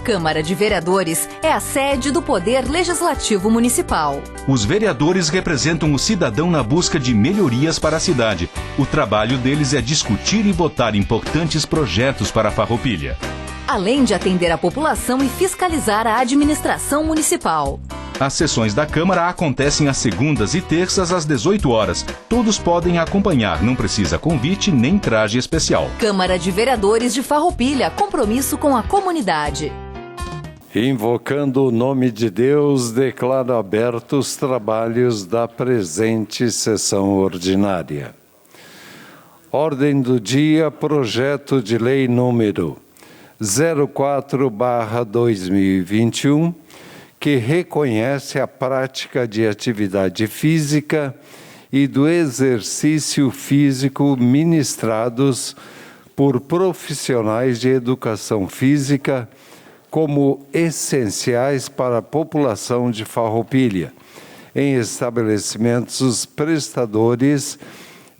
Câmara de Vereadores é a sede do Poder Legislativo Municipal. Os vereadores representam o cidadão na busca de melhorias para a cidade. O trabalho deles é discutir e votar importantes projetos para a Farroupilha, além de atender a população e fiscalizar a administração municipal. As sessões da Câmara acontecem às segundas e terças às 18 horas. Todos podem acompanhar, não precisa convite nem traje especial. Câmara de Vereadores de Farroupilha, compromisso com a comunidade. Invocando o nome de Deus, declaro abertos os trabalhos da presente sessão ordinária. Ordem do dia, projeto de lei número 04/2021, que reconhece a prática de atividade física e do exercício físico ministrados por profissionais de educação física como essenciais para a população de Farroupilha, em estabelecimentos prestadores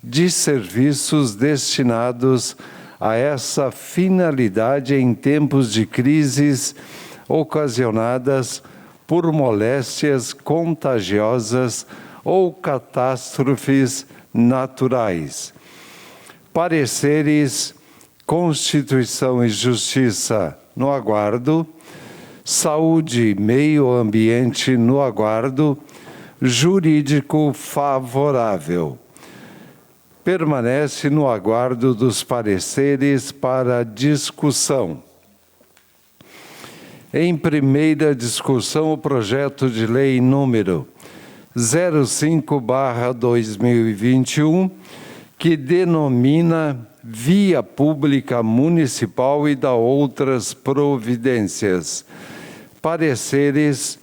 de serviços destinados a essa finalidade em tempos de crises ocasionadas por moléstias contagiosas ou catástrofes naturais. Pareceres: Constituição e Justiça no aguardo, Saúde e Meio Ambiente no aguardo, Jurídico favorável. Permanece no aguardo dos pareceres para discussão. Em primeira discussão, o projeto de lei número 05/2021, que denomina Via Pública Municipal e dá outras providências. Pareceres: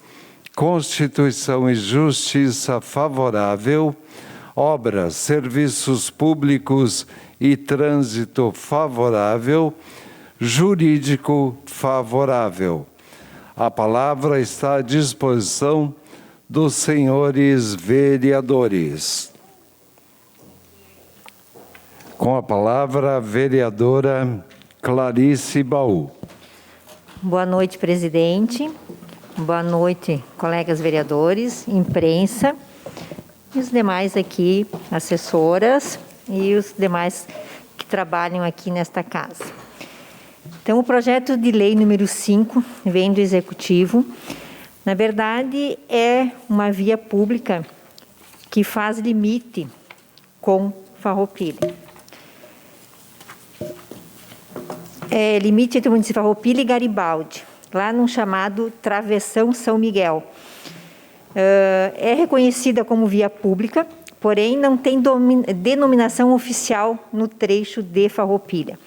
Constituição e Justiça favorável, Obras, Serviços Públicos e Trânsito favorável, Jurídico favorável. A palavra está à disposição dos senhores vereadores. Com a palavra, a vereadora Clarice Baú. Boa noite, presidente. Boa noite, colegas vereadores, imprensa e os demais aqui, assessoras e os demais que trabalham aqui nesta casa. Então, o projeto de lei número 5 vem do Executivo. Na verdade, é uma via pública que faz limite com Farroupilha. É limite entre o município de Farroupilha e Garibaldi, lá num chamado Travessão São Miguel. É reconhecida como via pública, porém não tem denominação oficial no trecho de Farroupilha.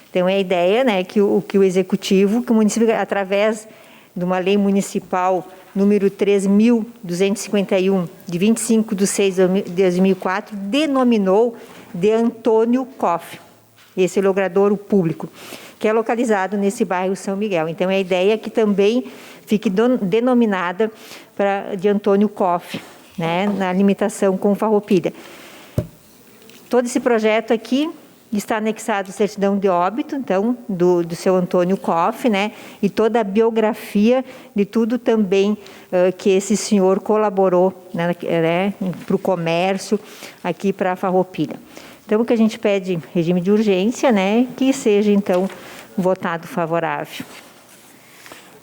Então, é a ideia, né, que o Executivo, que o município, através de uma lei municipal número 3.251, de 25/6/2004, denominou de Antônio Koff, esse logradouro público, que é localizado nesse bairro São Miguel. Então, é a ideia que também fique denominada de Antônio Koff, né, na limitação com Farroupilha. Todo esse projeto aqui está anexado a certidão de óbito, então, do seu Antônio Koff, né, e toda a biografia de tudo também que esse senhor colaborou, né, para o comércio aqui para a Farroupilha. Então, o que a gente pede, regime de urgência, né, que seja, então, votado favorável.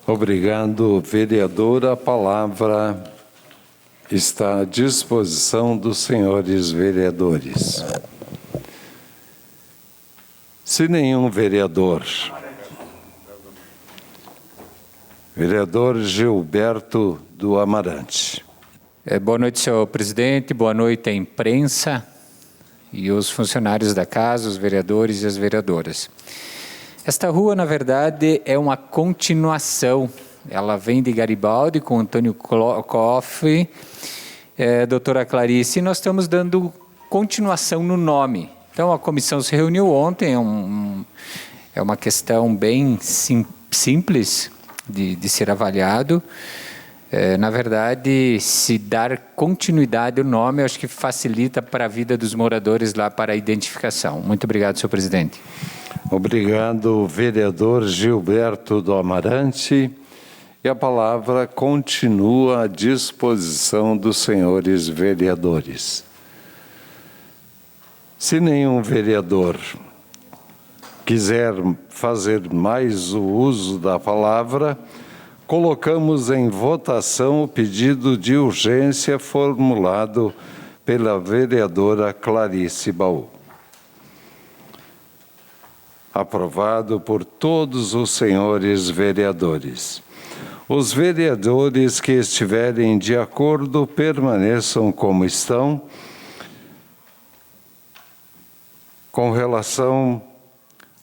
Obrigado, vereadora. A palavra está à disposição dos senhores vereadores. Se nenhum vereador... Vereador Gilberto do Amarante. Boa noite, senhor presidente. Boa noite à imprensa e os funcionários da casa, os vereadores e as vereadoras. Esta rua, na verdade, é uma continuação. Ela vem de Garibaldi, com Antônio Koff, doutora Clarice, e nós estamos dando continuação no nome. Então, a comissão se reuniu ontem, é uma questão bem simples de ser avaliado. Na verdade, se dar continuidade ao nome, eu acho que facilita para a vida dos moradores lá, para a identificação. Muito obrigado, senhor presidente. Obrigado, vereador Gilberto do Amarante. E a palavra continua à disposição dos senhores vereadores. Se nenhum vereador quiser fazer mais o uso da palavra, colocamos em votação o pedido de urgência formulado pela vereadora Clarice Baú. Aprovado por todos os senhores vereadores. Os vereadores que estiverem de acordo permaneçam como estão. Com relação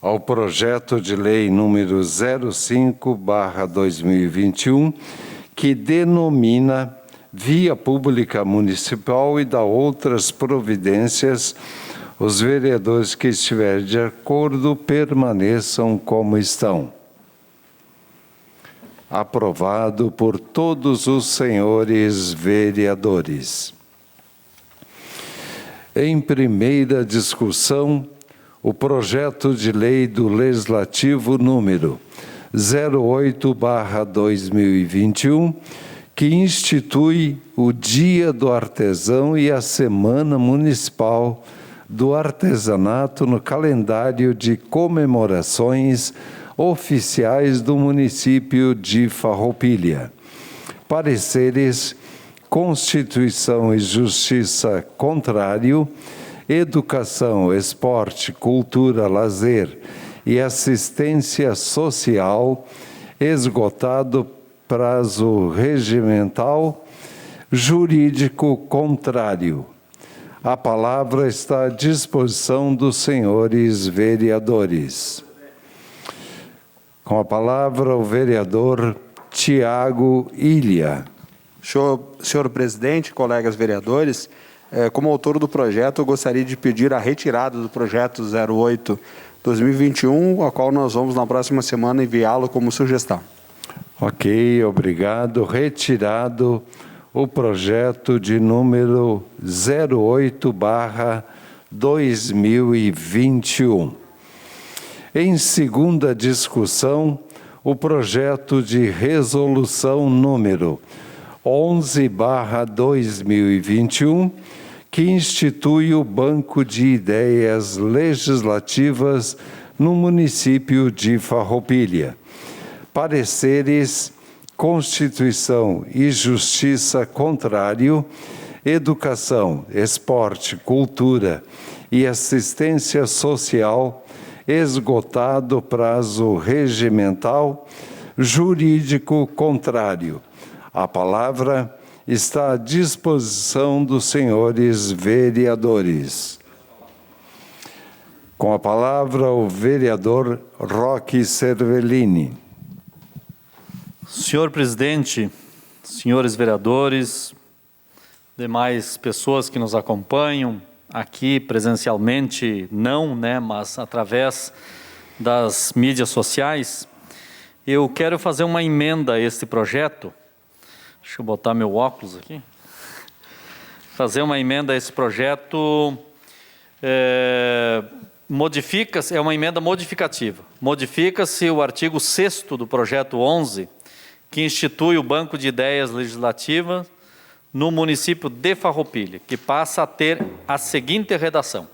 ao projeto de lei número 05/2021, que denomina via pública municipal e dá outras providências, os vereadores que estiverem de acordo permaneçam como estão. Aprovado por todos os senhores vereadores. Em primeira discussão, o projeto de lei do Legislativo número 08/2021, que institui o Dia do Artesão e a Semana Municipal do Artesanato no calendário de comemorações oficiais do município de Farroupilha. Pareceres: Constituição e Justiça contrário, Educação, Esporte, Cultura, Lazer e Assistência Social, esgotado prazo regimental, Jurídico contrário. A palavra está à disposição dos senhores vereadores. Com a palavra, o vereador Tiago Ilha. Senhor presidente, colegas vereadores, como autor do projeto, eu gostaria de pedir a retirada do projeto 08/2021, a qual nós vamos na próxima semana enviá-lo como sugestão. Ok, obrigado. Retirado o projeto de número 08/2021. Em segunda discussão, o projeto de resolução número 11/2021, que institui o Banco de Ideias Legislativas no município de Farroupilha. Pareceres: Constituição e Justiça contrário, Educação, Esporte, Cultura e Assistência Social, esgotado prazo regimental, Jurídico contrário. A palavra está à disposição dos senhores vereadores. Com a palavra, o vereador Roque Cervellini. Senhor presidente, senhores vereadores, demais pessoas que nos acompanham aqui presencialmente, não, mas através das mídias sociais, eu quero fazer uma emenda a este projeto. Deixa eu botar meu óculos aqui. Fazer uma emenda a esse projeto, é uma emenda modificativa. Modifica-se o artigo 6º do projeto 11, que institui o Banco de Ideias Legislativas no município de Farroupilha, que passa a ter a seguinte redação.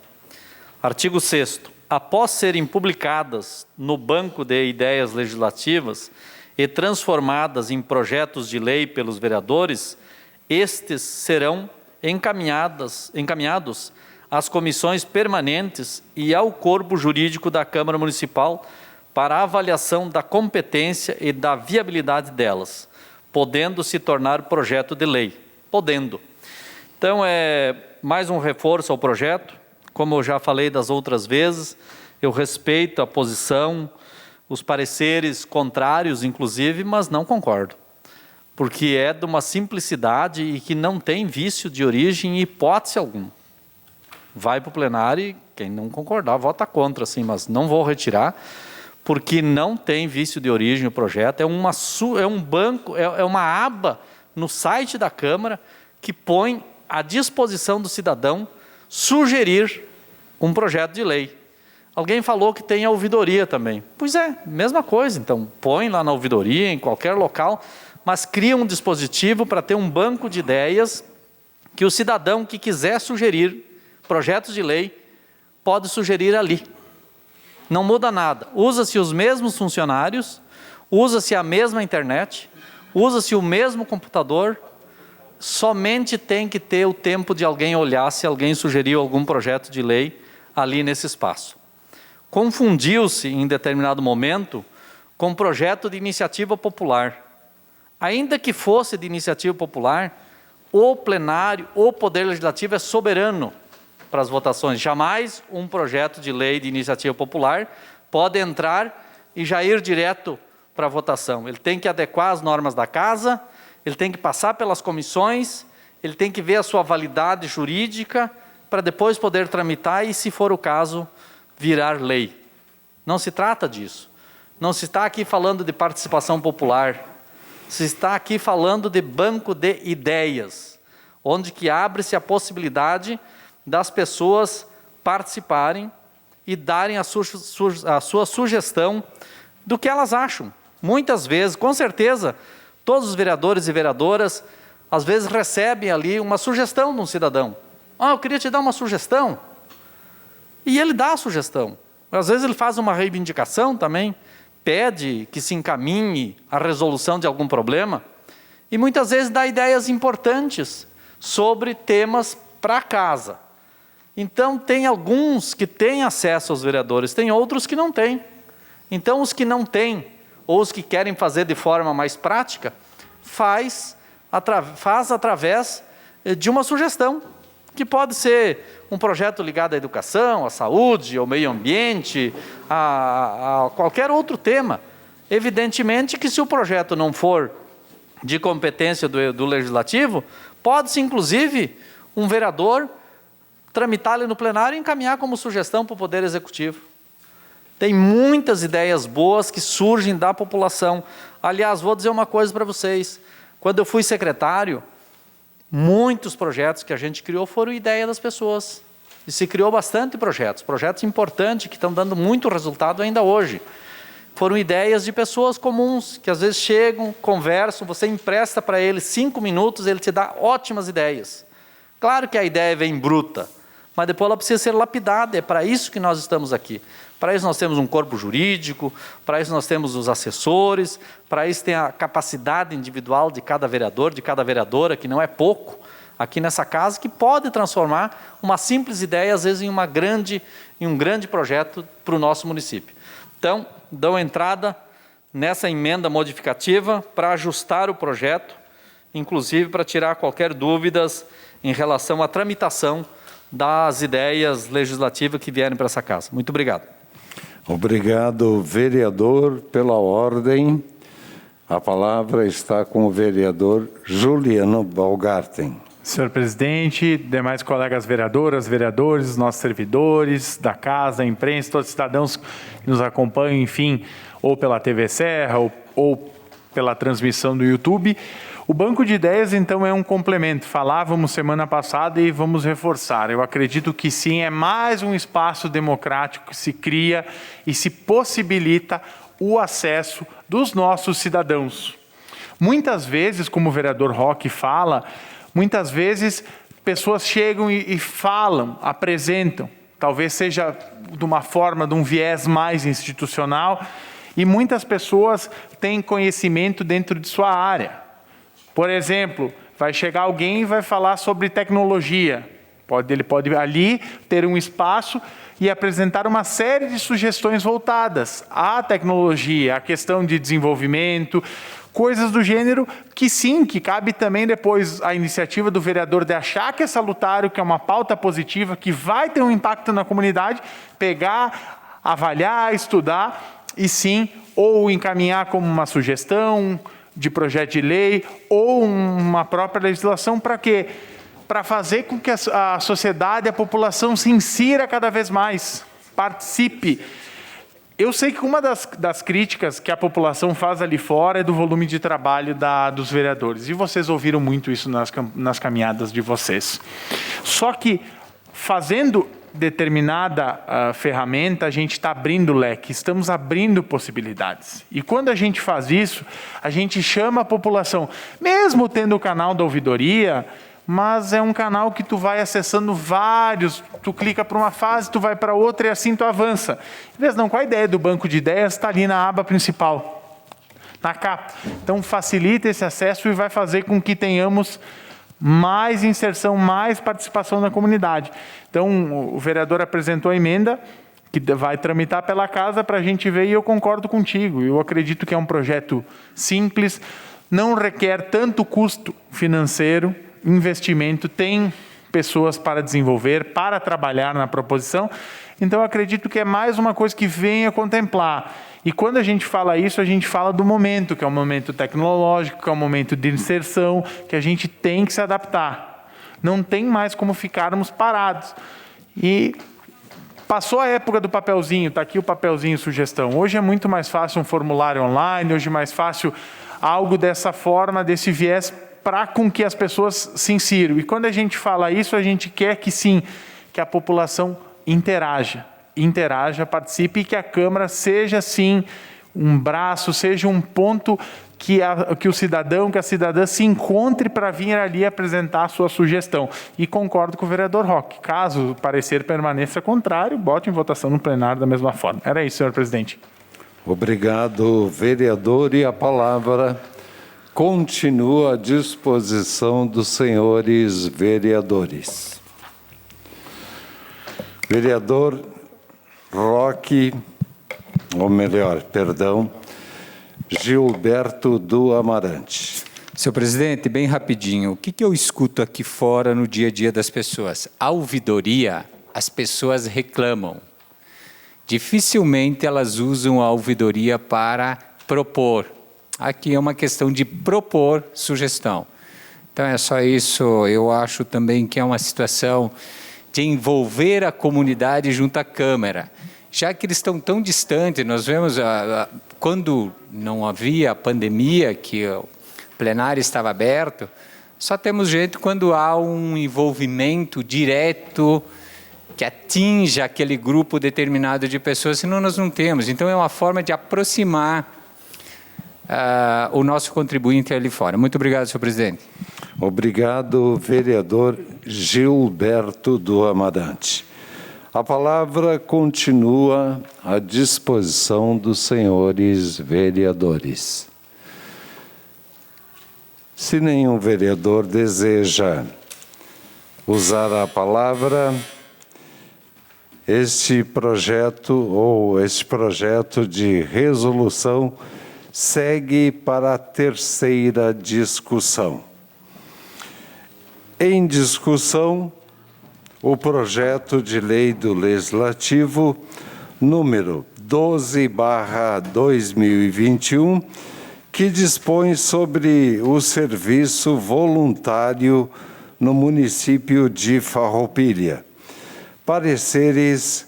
Artigo 6º. Após serem publicadas no Banco de Ideias Legislativas e transformadas em projetos de lei pelos vereadores, estes serão encaminhados às comissões permanentes e ao corpo jurídico da Câmara Municipal para avaliação da competência e da viabilidade delas, podendo se tornar projeto de lei. Podendo. Então, é mais um reforço ao projeto. Como eu já falei das outras vezes, eu respeito a posição, os pareceres contrários, inclusive, mas não concordo. Porque é de uma simplicidade e que não tem vício de origem em hipótese alguma. Vai para o plenário e quem não concordar vota contra, sim, mas não vou retirar, porque não tem vício de origem o projeto. É um banco, é uma aba no site da Câmara que põe à disposição do cidadão sugerir um projeto de lei. Alguém falou que tem a ouvidoria também. Pois é, mesma coisa. Então, põe lá na ouvidoria, em qualquer local, mas cria um dispositivo para ter um banco de ideias que o cidadão que quiser sugerir projetos de lei pode sugerir ali. Não muda nada. Usa-se os mesmos funcionários, usa-se a mesma internet, usa-se o mesmo computador, somente tem que ter o tempo de alguém olhar se alguém sugeriu algum projeto de lei ali nesse espaço. Confundiu-se em determinado momento com projeto de iniciativa popular. Ainda que fosse de iniciativa popular, o plenário, o Poder Legislativo é soberano para as votações. Jamais um projeto de lei de iniciativa popular pode entrar e já ir direto para a votação. Ele tem que adequar as normas da casa, ele tem que passar pelas comissões, ele tem que ver a sua validade jurídica para depois poder tramitar e, se for o caso, virar lei. Não se trata disso. Não se está aqui falando de participação popular. Se está aqui falando de banco de ideias, onde que abre-se a possibilidade das pessoas participarem e darem a sua sugestão do que elas acham. Muitas vezes, com certeza, todos os vereadores e vereadoras, às vezes recebem ali uma sugestão de um cidadão. Eu queria te dar uma sugestão. E ele dá a sugestão. Às vezes ele faz uma reivindicação também, pede que se encaminhe a resolução de algum problema, e muitas vezes dá ideias importantes sobre temas para casa. Então, tem alguns que têm acesso aos vereadores, tem outros que não têm. Então, os que não têm, ou os que querem fazer de forma mais prática, faz através de uma sugestão, que pode ser um projeto ligado à educação, à saúde, ao meio ambiente, a qualquer outro tema. Evidentemente que, se o projeto não for de competência do Legislativo, pode-se, inclusive, um vereador tramitar ali no plenário e encaminhar como sugestão para o Poder Executivo. Tem muitas ideias boas que surgem da população. Aliás, vou dizer uma coisa para vocês. Quando eu fui secretário, muitos projetos que a gente criou foram ideia das pessoas. E se criou bastante projetos importantes que estão dando muito resultado ainda hoje. Foram ideias de pessoas comuns, que às vezes chegam, conversam, você empresta para ele 5 minutos, ele te dá ótimas ideias. Claro que a ideia vem bruta, mas depois ela precisa ser lapidada, é para isso que nós estamos aqui. Para isso nós temos um corpo jurídico, para isso nós temos os assessores, para isso tem a capacidade individual de cada vereador, de cada vereadora, que não é pouco, aqui nessa casa, que pode transformar uma simples ideia, às vezes, em um grande projeto para o nosso município. Então, dou entrada nessa emenda modificativa para ajustar o projeto, inclusive para tirar qualquer dúvidas em relação à tramitação das ideias legislativas que vierem para essa casa. Muito obrigado. Obrigado, vereador, pela ordem. A palavra está com o vereador Juliano Balgarten. Senhor presidente, demais colegas vereadoras, vereadores, nossos servidores da casa, da imprensa, todos os cidadãos que nos acompanham, enfim, ou pela TV Serra ou pela transmissão do YouTube. O banco de ideias, então, é um complemento. Falávamos semana passada e vamos reforçar. Eu acredito que sim, é mais um espaço democrático que se cria e se possibilita o acesso dos nossos cidadãos. Muitas vezes, como o vereador Roque fala, muitas vezes pessoas chegam e falam, apresentam, talvez seja de uma forma, de um viés mais institucional, e muitas pessoas têm conhecimento dentro de sua área. Por exemplo, vai chegar alguém e vai falar sobre tecnologia. Ele pode ali ter um espaço e apresentar uma série de sugestões voltadas à tecnologia, à questão de desenvolvimento, coisas do gênero que sim, que cabe também depois a iniciativa do vereador de achar que é salutário, que é uma pauta positiva, que vai ter um impacto na comunidade, pegar, avaliar, estudar e sim, ou encaminhar como uma sugestão de projeto de lei ou uma própria legislação. Para quê? Para fazer com que a sociedade, a população se insira cada vez mais, participe. Eu sei que uma das críticas que a população faz ali fora é do volume de trabalho dos vereadores. E vocês ouviram muito isso nas caminhadas de vocês. Só que, determinada ferramenta, a gente está abrindo leque, estamos abrindo possibilidades. E quando a gente faz isso, a gente chama a população, mesmo tendo o canal da ouvidoria, mas é um canal que tu vai acessando vários, tu clica para uma fase, tu vai para outra e assim tu avança. Em vez não, com a ideia do banco de ideias, está ali na aba principal, na capa. Então facilita esse acesso e vai fazer com que tenhamos mais inserção, mais participação na comunidade. Então, o vereador apresentou a emenda, que vai tramitar pela casa para a gente ver, e eu concordo contigo. Eu acredito que é um projeto simples, não requer tanto custo financeiro, investimento, tem pessoas para desenvolver, para trabalhar na proposição. Então, eu acredito que é mais uma coisa que venha contemplar. E quando a gente fala isso, a gente fala do momento, que é um momento tecnológico, que é um momento de inserção, que a gente tem que se adaptar. Não tem mais como ficarmos parados. E passou a época do papelzinho, está aqui o papelzinho sugestão. Hoje é muito mais fácil um formulário online, hoje é mais fácil algo dessa forma, desse viés, para com que as pessoas se insiram. E quando a gente fala isso, a gente quer que sim, que a população interaja, participe, e que a Câmara seja sim um braço, seja um ponto que o cidadão, que a cidadã se encontre para vir ali apresentar a sua sugestão. E concordo com o vereador Roque. Caso o parecer permaneça contrário, bote em votação no plenário da mesma forma. Era isso, senhor presidente. Obrigado, vereador. E a palavra continua à disposição dos senhores vereadores. Vereador Roque, ou melhor, perdão, Gilberto do Amarante. Senhor presidente, bem rapidinho, o que eu escuto aqui fora no dia a dia das pessoas? A ouvidoria, as pessoas reclamam. Dificilmente elas usam a ouvidoria para propor. Aqui é uma questão de propor sugestão. Então é só isso. Eu acho também que é uma situação de envolver a comunidade junto à Câmara. Já que eles estão tão distantes, nós vemos, quando não havia a pandemia, que o plenário estava aberto, só temos gente quando há um envolvimento direto que atinja aquele grupo determinado de pessoas, senão nós não temos. Então é uma forma de aproximar o nosso contribuinte ali fora. Muito obrigado, senhor presidente. Obrigado, vereador Gilberto do Amarante. A palavra continua à disposição dos senhores vereadores. Se nenhum vereador deseja usar a palavra, este projeto de resolução segue para a terceira discussão. Em discussão, o projeto de lei do Legislativo número 12/2021, que dispõe sobre o serviço voluntário no município de Farroupilha. Pareceres: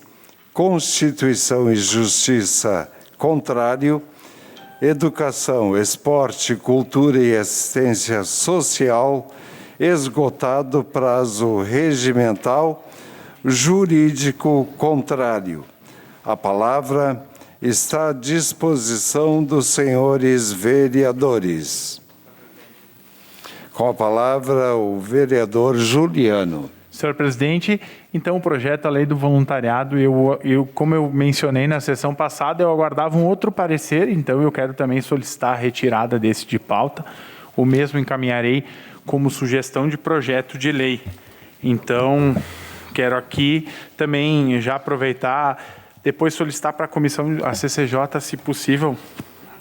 Constituição e Justiça contrário, Educação, Esporte, Cultura e Assistência Social, esgotado prazo regimental, jurídico contrário. A palavra está à disposição dos senhores vereadores. Com a palavra, o vereador Juliano. Senhor presidente, então o projeto, a lei do voluntariado, como eu mencionei na sessão passada, eu aguardava um outro parecer, então eu quero também solicitar a retirada desse de pauta. O mesmo encaminharei como sugestão de projeto de lei. Então, quero aqui também já aproveitar, depois solicitar para a comissão, a CCJ, se possível,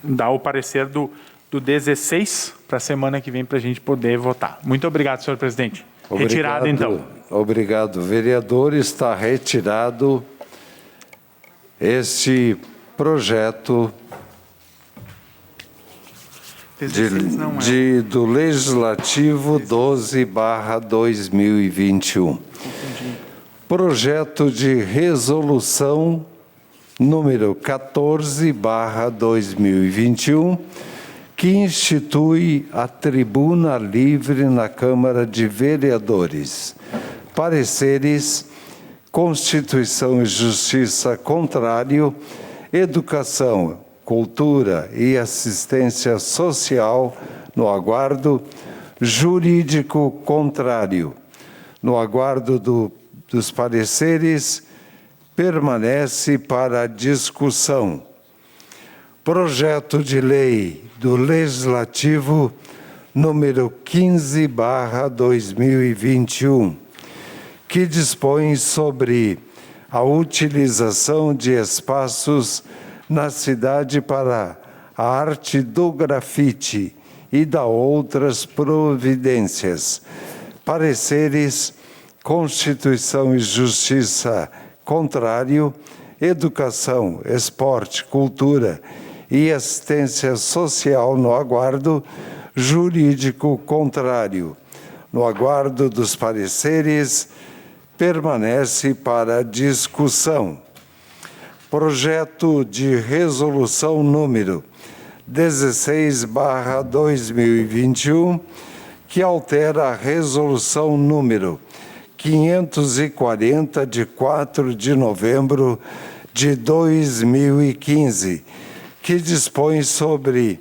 dar o parecer do 16 para a semana que vem, para a gente poder votar. Muito obrigado, senhor presidente. Retirado, então. Obrigado, vereador. Está retirado este projeto do Legislativo 12/2021. Projeto de resolução número 14/2021, que institui a tribuna livre na Câmara de Vereadores. Pareceres: Constituição e Justiça, contrário. Educação, Cultura e Assistência Social, no aguardo. Jurídico, contrário. No aguardo dos pareceres, permanece para discussão. Projeto de Lei do Legislativo número 15/2021, que dispõe sobre a utilização de espaços na cidade para a arte do grafite e da outras providências. Pareceres: Constituição e Justiça, contrário. Educação, Esporte, Cultura e Assistência Social, no aguardo. Jurídico, contrário. No aguardo dos pareceres, permanece para discussão. Projeto de resolução número 16/2021, que altera a resolução número 540, de 4 de novembro de 2015, que dispõe sobre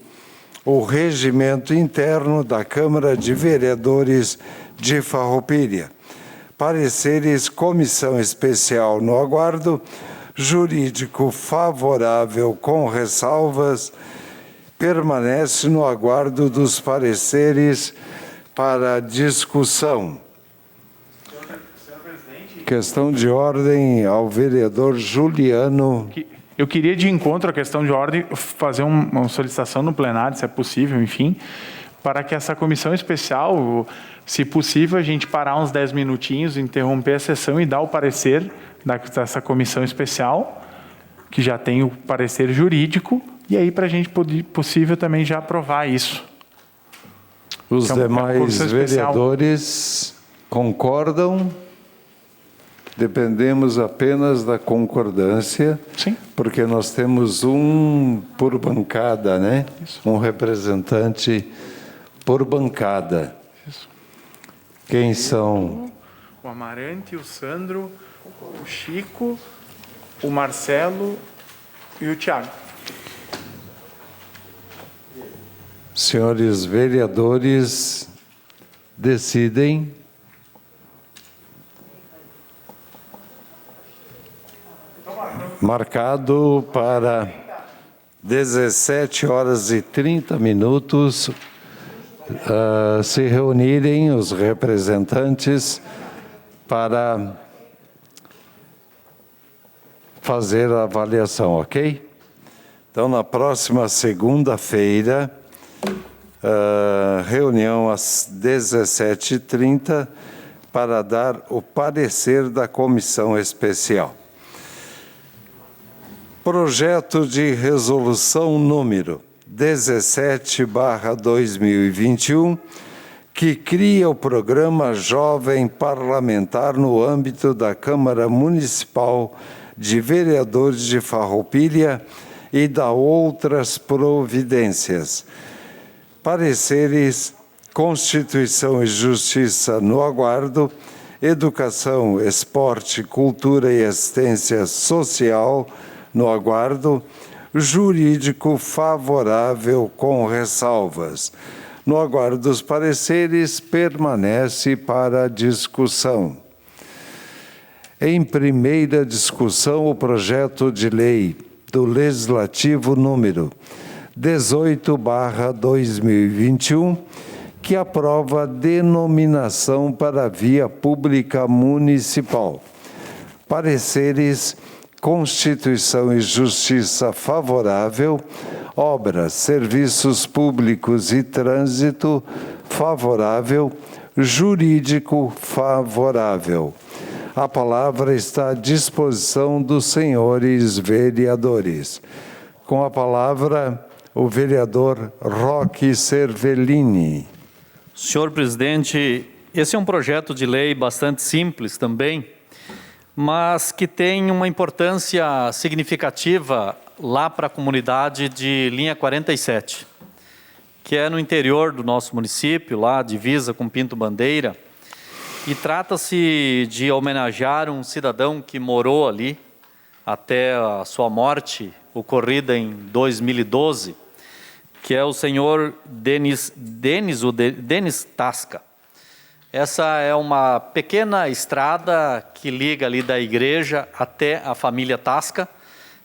o regimento interno da Câmara de Vereadores de Farroupilha. Pareceres: Comissão Especial, no aguardo. Jurídico, favorável com ressalvas. Permanece no aguardo dos pareceres para discussão. Senhor presidente, Questão de ordem ao vereador Juliano. eu queria, de encontro à questão de ordem, fazer uma solicitação no plenário, se é possível, enfim, para que essa comissão especial, se possível, a gente parar uns 10 minutinhos, interromper a sessão e dar o parecer dessa comissão especial, que já tem o parecer jurídico, e aí para a gente possível também já aprovar isso. Os Então, demais vereadores concordam? Dependemos apenas da concordância, Sim. porque nós temos um por bancada, né? Isso. Um representante por bancada. Isso. Quem são? O Amarante, o Sandro, o Chico, o Marcelo e o Tiago. Senhores vereadores, decidem. Marcado para 17h30, se reunirem os representantes para fazer a avaliação, ok? Então, na próxima segunda-feira, reunião às 17h30 para dar o parecer da comissão especial. Projeto de resolução número 17/2021, que cria o programa Jovem Parlamentar no âmbito da Câmara Municipal de Vereadores de Farroupilha e da outras providências. Pareceres: Constituição e Justiça, no aguardo. Educação, Esporte, Cultura e Assistência Social, no aguardo. Jurídico, favorável com ressalvas. No aguardo dos pareceres, permanece para discussão. Em primeira discussão, o projeto de lei do Legislativo número 18/2021, que aprova a denominação para a via pública municipal. Pareceres: Constituição e Justiça, favorável. Obras, Serviços Públicos e Trânsito, favorável. Jurídico, favorável. A palavra está à disposição dos senhores vereadores. Com a palavra, o vereador Roque Cervellini. Senhor presidente, esse é um projeto de lei bastante simples também, mas que tem uma importância significativa lá para a comunidade de Linha 47, que é no interior do nosso município, lá divisa com Pinto Bandeira. E trata-se de homenagear um cidadão que morou ali até a sua morte, ocorrida em 2012, que é o senhor Denis Tasca. Essa é uma pequena estrada que liga ali da igreja até a família Tasca,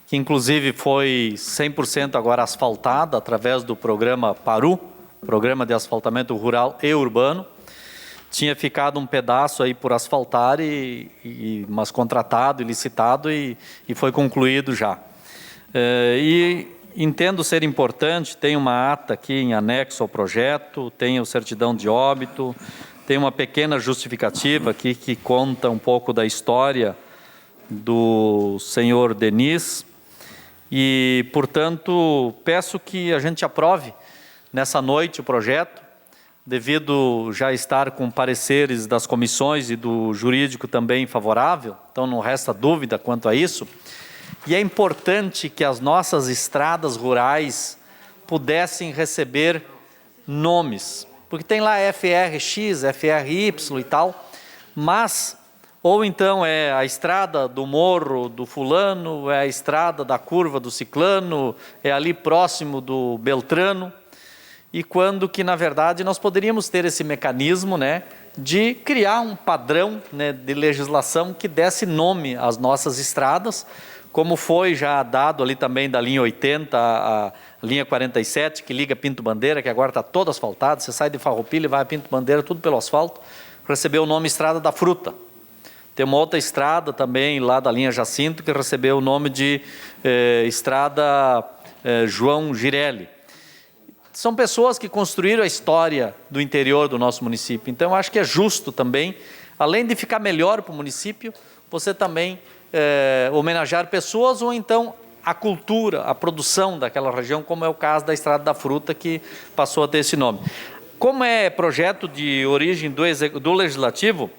que inclusive foi 100% agora asfaltada através do programa PARU, Programa de Asfaltamento Rural e Urbano. Tinha ficado um pedaço aí por asfaltar, mas contratado e licitado e foi concluído já. E entendo ser importante, tem uma ata aqui em anexo ao projeto, tem a certidão de óbito, tem uma pequena justificativa aqui que conta um pouco da história do senhor Denis e, portanto, peço que a gente aprove nessa noite o projeto, devido já estar com pareceres das comissões e do jurídico também favorável, então não resta dúvida quanto a isso. E é importante que as nossas estradas rurais pudessem receber nomes, porque tem lá FRX, FRY e tal, mas ou então é a estrada do morro do fulano, é a estrada da curva do ciclano, é ali próximo do Beltrano, e quando que, na verdade, nós poderíamos ter esse mecanismo, né, de criar um padrão, né, de legislação que desse nome às nossas estradas, como foi já dado ali também da linha 80, a linha 47, que liga Pinto Bandeira, que agora está toda asfaltada, você sai de Farroupilha e vai a Pinto Bandeira, tudo pelo asfalto, recebeu o nome Estrada da Fruta. Tem uma outra estrada também lá da linha Jacinto, que recebeu o nome de Estrada João Girelli. São pessoas que construíram a história do interior do nosso município. Então, eu acho que é justo também, além de ficar melhor para o município, você também homenagear pessoas ou então a cultura, a produção daquela região, como é o caso da Estrada da Fruta, que passou a ter esse nome. Como é projeto de origem do Legislativo,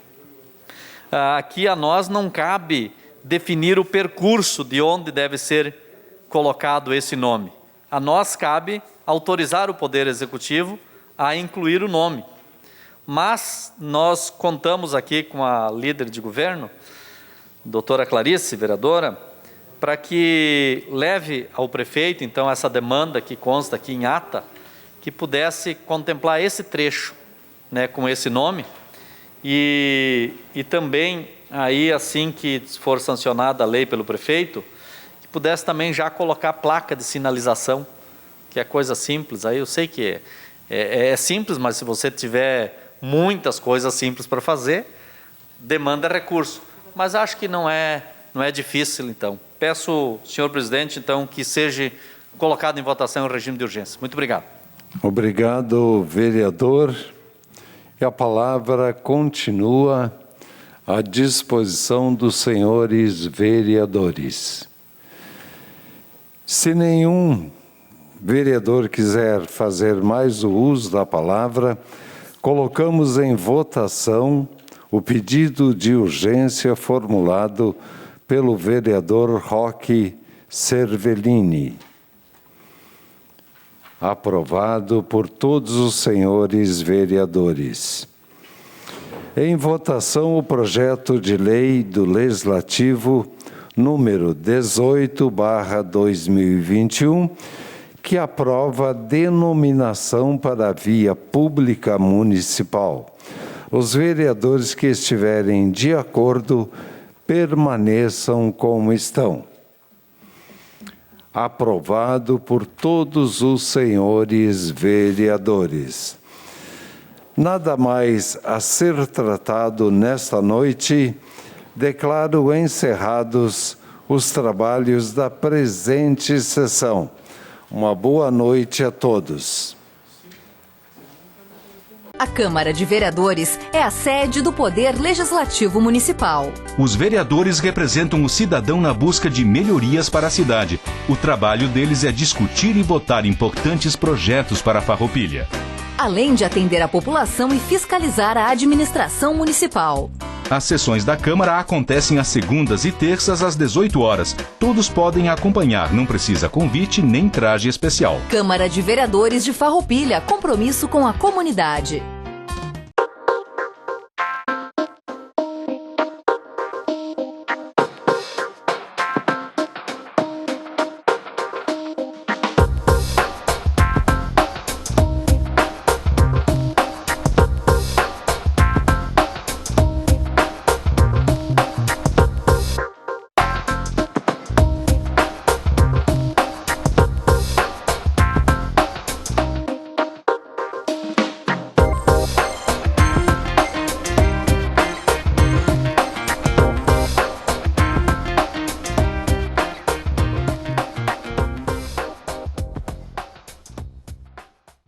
aqui a nós não cabe definir o percurso de onde deve ser colocado esse nome. A nós cabe autorizar o Poder Executivo a incluir o nome. Mas nós contamos aqui com a líder de governo, doutora Clarice, vereadora, para que leve ao prefeito, então, essa demanda que consta aqui em ata, que pudesse contemplar esse trecho, né, com esse nome, e também, aí, assim que for sancionada a lei pelo prefeito, que pudesse também já colocar placa de sinalização, que é coisa simples. Aí eu sei que é simples, mas se você tiver muitas coisas simples para fazer, demanda recurso. Mas acho que não é difícil, então. Peço, senhor presidente, então, que seja colocado em votação em regime de urgência. Muito obrigado. Obrigado, vereador. E a palavra continua à disposição dos senhores vereadores. Se nenhum vereador quiser fazer mais o uso da palavra, colocamos em votação o pedido de urgência formulado pelo vereador Roque Cervellini. Aprovado por todos os senhores vereadores. Em votação, o projeto de lei do Legislativo número 18/2021, que aprova a denominação para a via pública municipal. Os vereadores que estiverem de acordo permaneçam como estão. Aprovado por todos os senhores vereadores. Nada mais a ser tratado nesta noite, declaro encerrados os trabalhos da presente sessão. Uma boa noite a todos. A Câmara de Vereadores é a sede do Poder Legislativo Municipal. Os vereadores representam o cidadão na busca de melhorias para a cidade. O trabalho deles é discutir e votar importantes projetos para a Farroupilha. Além de atender a população e fiscalizar a administração municipal. As sessões da Câmara acontecem às segundas e terças às 18 horas. Todos podem acompanhar, não precisa convite nem traje especial. Câmara de Vereadores de Farroupilha, compromisso com a comunidade.